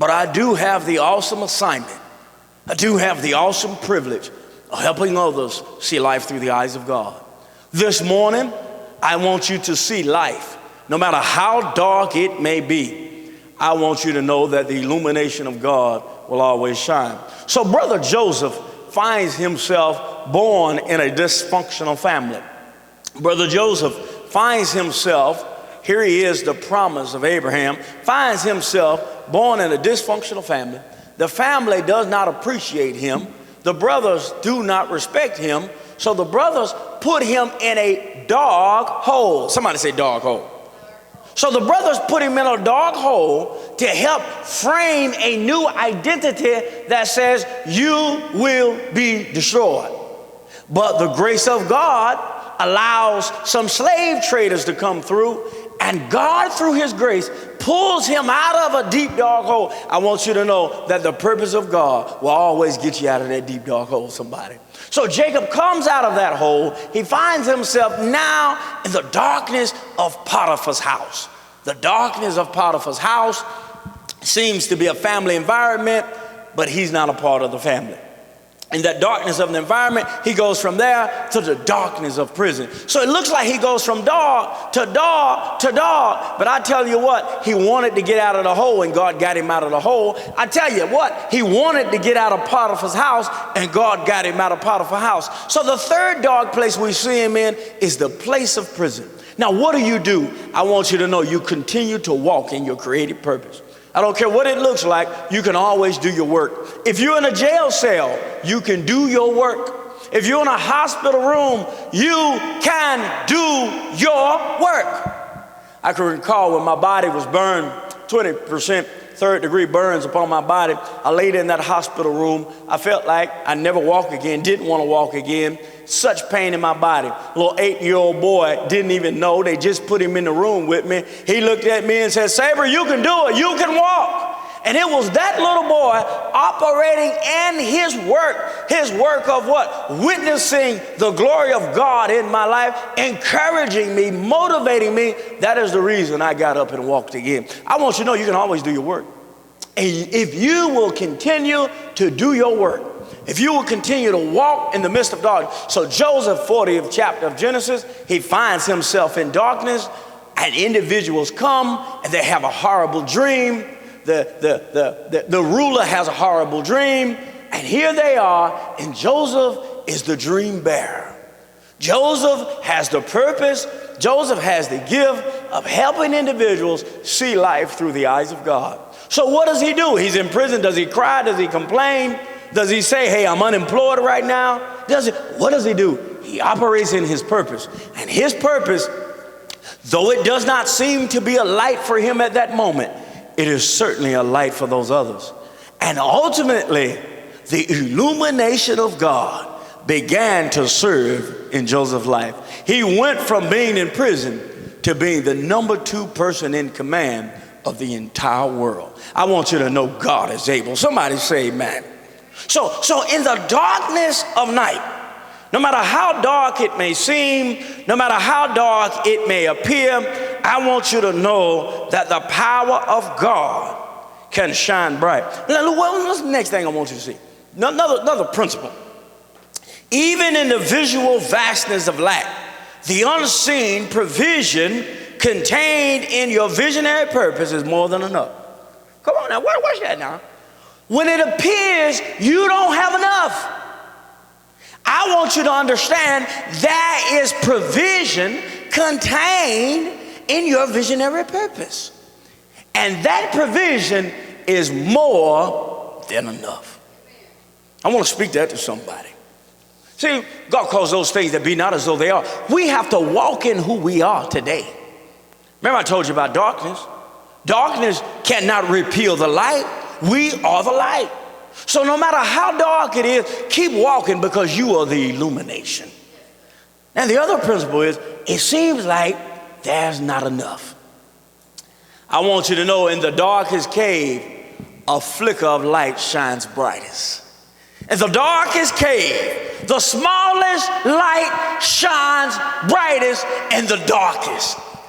but I do have the awesome assignment. I do have the awesome privilege of helping others see life through the eyes of God. This morning, I want you to see life, no matter how dark it may be. I want you to know that the illumination of God will always shine. So Brother Joseph finds himself born in a dysfunctional family. Brother Joseph finds himself, here he is, the promise of Abraham, finds himself born in a dysfunctional family. The family does not appreciate him. The brothers do not respect him. So the brothers put him in a dog hole. Somebody say dog hole. So the brothers put him in a dog hole to help frame a new identity that says you will be destroyed. But the grace of God allows some slave traders to come through, and God, through his grace, pulls him out of a deep dog hole. I want you to know that the purpose of God will always get you out of that deep dog hole, somebody. So Jacob comes out of that hole. He finds himself now in the darkness of Potiphar's house. The darkness of Potiphar's house seems to be a family environment, but he's not a part of the family. In that darkness of the environment, he goes from there to the darkness of prison. So it looks like he goes from dog to dog to dog. But I tell you what, he wanted to get out of the hole, and God got him out of the hole. I tell you what, he wanted to get out of Potiphar's house, and God got him out of Potiphar's house. So the third dark place we see him in is the place of prison. Now, what do? I want you to know you continue to walk in your creative purpose. I don't care what it looks like, you can always do your work. If you're in a jail cell, you can do your work. If you're in a hospital room, you can do your work. I can recall when my body was burned, 20% third-degree burns upon my body. I laid in that hospital room. I felt like I never walk again, didn't want to walk again. Such pain in my body. A little 8-year-old boy didn't even know. They just put him in the room with me. He looked at me and said, "Sabra, you can do it. You can walk." And it was that little boy operating in his work of what? Witnessing the glory of God in my life, encouraging me, motivating me. That is the reason I got up and walked again. I want you to know you can always do your work. And if you will continue to do your work, if you will continue to walk in the midst of darkness. So Joseph, 40th chapter of Genesis, he finds himself in darkness, and individuals come and they have a horrible dream. The ruler has a horrible dream, and here they are, and Joseph is the dream bearer. Joseph has the purpose. Joseph has the gift of helping individuals see life through the eyes of God. So what does he do? He's in prison. Does he cry? Does he complain? Does he say, "Hey, I'm unemployed right now"? What does he do? He operates in his purpose. And his purpose, though it does not seem to be a light for him at that moment, it is certainly a light for those others. And ultimately, the illumination of God began to serve in Joseph's life. He went from being in prison to being the number 2 person in command of the entire world. I want you to know God is able. Somebody say amen. So in the darkness of night, no matter how dark it may seem, no matter how dark it may appear, I want you to know that the power of God can shine bright. Now, what's the next thing I want you to see? Another principle. Even in the visual vastness of lack, the unseen provision contained in your visionary purpose is more than enough. Come on now, watch that now. When it appears you don't have enough, I want you to understand there is provision contained in your visionary purpose. And that provision is more than enough. I want to speak that to somebody. See, God calls those things that be not as though they are. We have to walk in who we are today. Remember I told you about darkness. Darkness cannot repeal the light. We are the light. So no matter how dark it is, keep walking because you are the illumination. And the other principle is, it seems like there's not enough. I want you to know in the darkest cave, a flicker of light shines brightest. In the darkest cave, the smallest light shines brightest in the darkest.